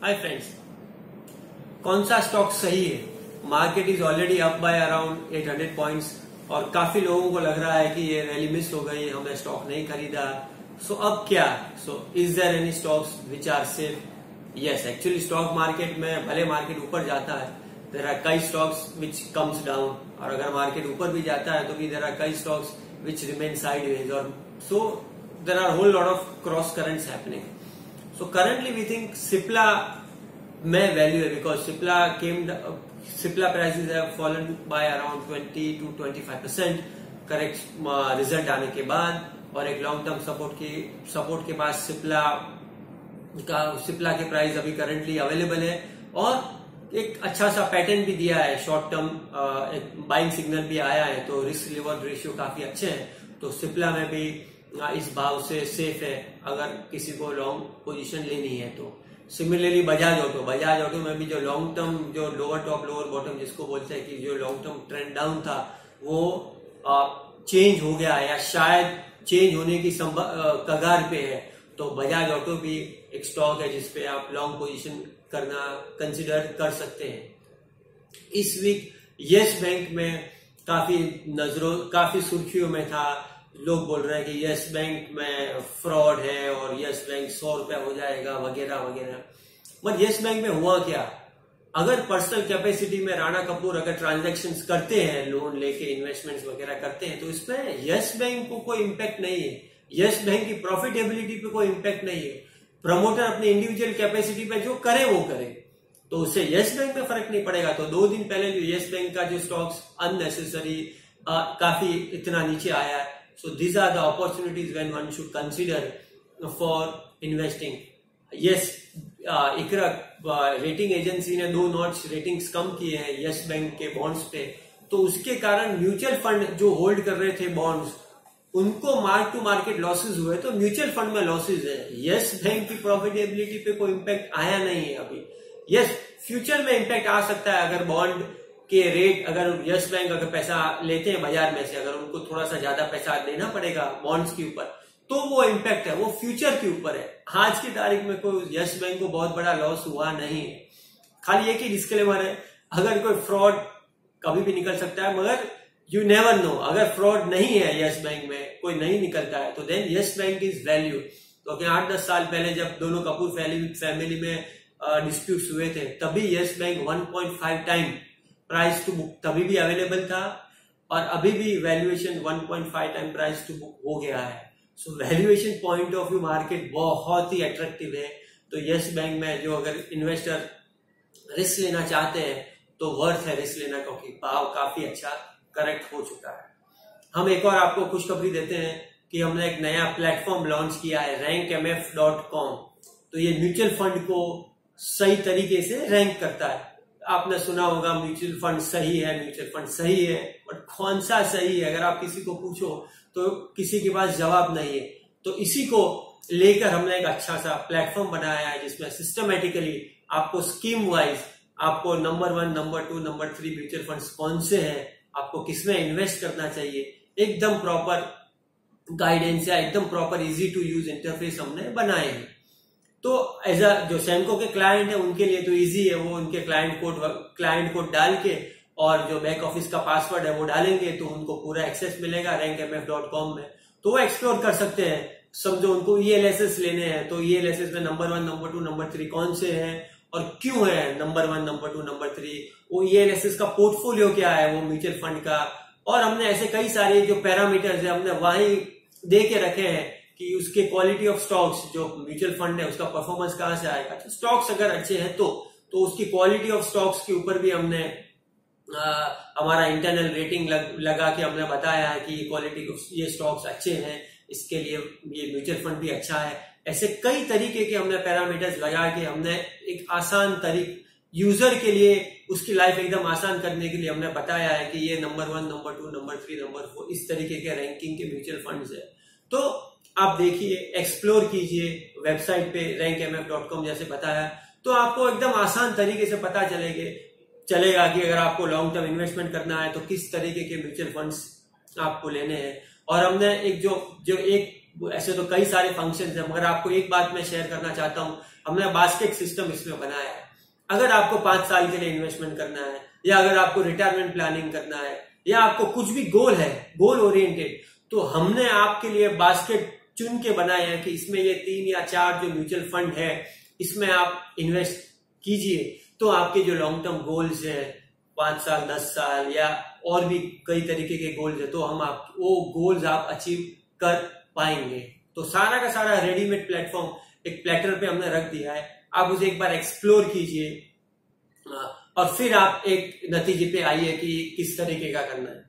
Hi friends, कौन सा stock सही है? Market is already up by around 800 points और काफी लोगों को लग रहा है कि ये रैली मिस हो गई, हमने स्टॉक नहीं खरीदा। सो अब क्या? So is there any stocks which are safe? Yes, actually stock market में भले मार्केट ऊपर जाता है, देयर आर कई स्टॉक्स विच कम्स डाउन, और अगर मार्केट ऊपर भी जाता है तो भी देयर आर कई स्टॉक्स विच रिमेन साइडवेज, और so there are whole lot of cross currents happening. So currently we think Cipla may value है because Cipla prices have fallen by around 20 to 25% correct result आने के बाद, और एक long term support के बाद सिप्ला के प्राइस अभी करंटली अवेलेबल है, और एक अच्छा सा पैटर्न भी दिया है, शॉर्ट टर्म एक बाइंग सिग्नल भी आया है, तो रिस्क रिवॉर्ड रेशियो काफी अच्छे हैं. तो सिप्ला में भी इस भाव से सेफ है अगर किसी को लॉन्ग पोजीशन लेनी है तो. सिमिलरली बजाज ऑटो में भी जो लॉन्ग टर्म, जो लोअर टॉप लोअर बॉटम जिसको बोलते हैं कि जो लॉन्ग टर्म ट्रेंड डाउन था वो चेंज हो गया या शायद चेंज होने की कगार पे है. तो बजाज ऑटो भी एक स्टॉक है जिसपे आप लॉन्ग पोजीशन करना कंसिडर कर सकते हैं. इस वीक यस बैंक में काफी सुर्खियों में था. लोग बोल रहे हैं कि यस बैंक में फ्रॉड है और यस बैंक 100 रुपया हो जाएगा वगैरह वगैरह. बट यस बैंक में हुआ क्या? अगर पर्सनल कैपेसिटी में राणा कपूर अगर ट्रांजैक्शंस करते हैं, लोन लेके इन्वेस्टमेंट्स वगैरह करते हैं, तो इसमें यस बैंक को कोई इम्पैक्ट नहीं है. यस बैंक की प्रॉफिटेबिलिटी पे कोई इम्पैक्ट नहीं है. प्रमोटर अपनी इंडिविजुअल कैपेसिटी पे जो करे वो करे, तो उससे यस बैंक में फर्क नहीं पड़ेगा. तो 2 दिन पहले जो यस बैंक का जो स्टॉक्स अननेसेसरी काफी इतना नीचे आया है. So these are the opportunities when one should consider for investing. Yes, ICRA rating agency ने 2 नॉच रेटिंग्स कम किए हैं यस बैंक के बॉन्ड्स पे, तो उसके कारण म्यूचुअल फंड जो होल्ड कर रहे थे बॉन्ड्स, उनको मार्क टू मार्केट लॉसेज हुए, तो म्यूचुअल फंड में लॉसेज है. यस बैंक की प्रॉफिटेबिलिटी पे कोई इम्पैक्ट आया नहीं है अभी. यस, फ्यूचर में इम्पैक्ट आ सकता है अगर बॉन्ड के रेट, अगर यस बैंक अगर पैसा लेते हैं बाजार में से, अगर उनको थोड़ा सा ज्यादा पैसा देना पड़ेगा बॉन्ड्स के ऊपर, तो वो इम्पैक्ट है, वो फ्यूचर के ऊपर है. आज की तारीख में कोई यस बैंक को बहुत बड़ा लॉस हुआ नहीं है. खाली एक ही डिस्क्लेमर है, अगर कोई फ्रॉड कभी भी निकल सकता है, मगर यू नेवर नो. अगर फ्रॉड नहीं है यस बैंक में, कोई नहीं निकलता है, तो then Yes Bank is value. तो 8-10 साल पहले जब दोनों कपूर फैमिली में डिस्प्यूट्स हुए थे, तभी Yes Bank 1.5 time price to book तभी भी अवेलेबल था, और अभी भी valuation 1.5 time price to book हो गया है. So valuation point of view market बहुत ही अट्रैक्टिव है. तो यस बैंक में जो अगर इन्वेस्टर रिस्क लेना चाहते हैं तो वर्थ है रिस्क लेना, क्योंकि भाव काफी अच्छा करेक्ट हो चुका है. हम एक और आपको खुशखबरी देते हैं कि हमने एक नया प्लेटफॉर्म लॉन्च किया है, rankmf.com. तो ये म्यूचुअल फंड को सही तरीके से रैंक करता है. आपने सुना होगा म्यूचुअल फंड सही है, बट कौन सा सही है अगर आप किसी को पूछो तो किसी के पास जवाब नहीं है. तो इसी को लेकर हमने एक अच्छा सा प्लेटफॉर्म बनाया है जिसमें सिस्टमेटिकली आपको स्कीम वाइज आपको number 1, number 2, number 3 mutual funds कौन से हैं, आपको किसमें इन्वेस्ट करना चाहिए, एकदम प्रॉपर गाइडेंस या एकदम proper easy to use interface हमने बनाए हैं. तो एज अ जो सैमको के क्लाइंट है उनके लिए तो इजी है, वो उनके क्लाइंट कोड डाल के और जो बैक ऑफिस का पासवर्ड है वो डालेंगे तो उनको पूरा एक्सेस मिलेगा rankmf.com में. तो वो एक्सप्लोर कर सकते हैं. समझो उनको ELSS लेने हैं, तो ELSS में नंबर 1, नंबर 2, नंबर 3 कौन से हैं और क्यों है नंबर 1, नंबर 2, नंबर 3, वो ELSS का पोर्टफोलियो क्या है वो म्यूचुअल फंड का, और हमने ऐसे कई सारे जो पैरामीटर्स है हमने वहीं दे के रखे हैं कि उसके क्वालिटी ऑफ स्टॉक्स, जो म्यूचुअल फंड है उसका परफॉर्मेंस कहां से आएगा. तो स्टॉक्स अगर अच्छे हैं तो उसकी क्वालिटी ऑफ स्टॉक्स के ऊपर भी हमने हमारा इंटरनल रेटिंग लगा के हमने बताया है कि ये स्टॉक्स अच्छे हैं, इसके लिए ये म्यूचुअल फंड भी अच्छा है. ऐसे कई तरीके के हमने पैरामीटर्स लगा के हमने एक आसान यूजर के लिए उसकी लाइफ एकदम आसान करने के लिए हमने बताया है कि ये नंबर 1, नंबर 2, नंबर 3, नंबर 4 इस तरीके के रैंकिंग के म्यूचुअल फंड्स है. तो आप देखिए, एक्सप्लोर कीजिए वेबसाइट पे rankmf.com जैसे बताया, तो आपको एकदम आसान तरीके से पता चलेगा कि अगर आपको लॉन्ग टर्म इन्वेस्टमेंट करना है तो किस तरीके के म्यूचुअल फंड्स आपको लेने हैं. और हमने एक जो एक ऐसे तो कई सारे फंक्शंस हैं, मगर आपको एक बात मैं शेयर करना चाहता हूं, हमने बास्केट सिस्टम इसमें बनाया है। अगर आपको 5 साल के लिए इन्वेस्टमेंट करना है, या अगर आपको रिटायरमेंट प्लानिंग करना है, या आपको कुछ भी गोल है, गोल ओरिएंटेड, तो हमने आपके लिए बास्केट चुन के बनाए हैं कि इसमें ये 3 या 4 जो म्यूचुअल फंड है, इसमें आप इन्वेस्ट कीजिए, तो आपके जो लॉन्ग टर्म गोल्स है 5 साल 10 साल या और भी कई तरीके के गोल्स है, तो हम आप वो गोल्स आप अचीव कर पाएंगे। तो सारा का सारा रेडीमेड प्लेटफॉर्म एक प्लेटर पे हमने रख दिया है, आप उसे एक बार एक्सप्लोर कीजिए और फिर आप एक नतीजे पे आइए कि किस तरीके का करना है।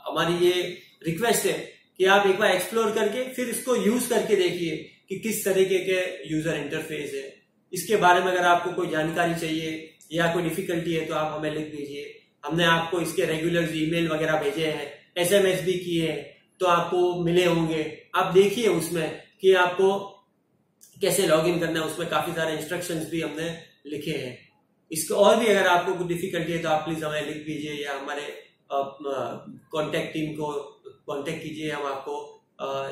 हमारी ये रिक्वेस्ट है कि आप एक बार एक्सप्लोर करके फिर इसको यूज करके देखिए कि किस तरीके के यूजर इंटरफेस है। इसके बारे में अगर आपको कोई जानकारी चाहिए या कोई डिफिकल्टी है तो आप हमें लिख दीजिए। हमने आपको इसके रेगुलर ईमेल वगैरह भेजे हैं, SMS भी किए हैं, तो आपको मिले होंगे। आप देखिए उसमें कि आपको कैसे लॉग इन करना है, उसमें काफी सारे इंस्ट्रक्शंस भी हमने लिखे हैं। इसको और भी अगर आपको कुछ डिफिकल्टी है तो आप प्लीज हमें लिख दीजिए या हमारे कॉन्टेक्ट टीम को कॉन्टेक्ट कीजिए, हम आपको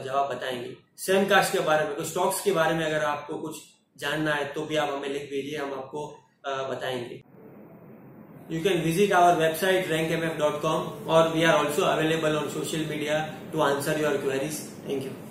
जवाब बताएंगे। सैमकास्ट के बारे में, कुछ स्टॉक्स के बारे में अगर आपको कुछ जानना है तो भी आप हमें लिख दीजिए, हम आपको बताएंगे। You can visit our website rankmf.com or we are also available on social media to answer your queries. Thank you.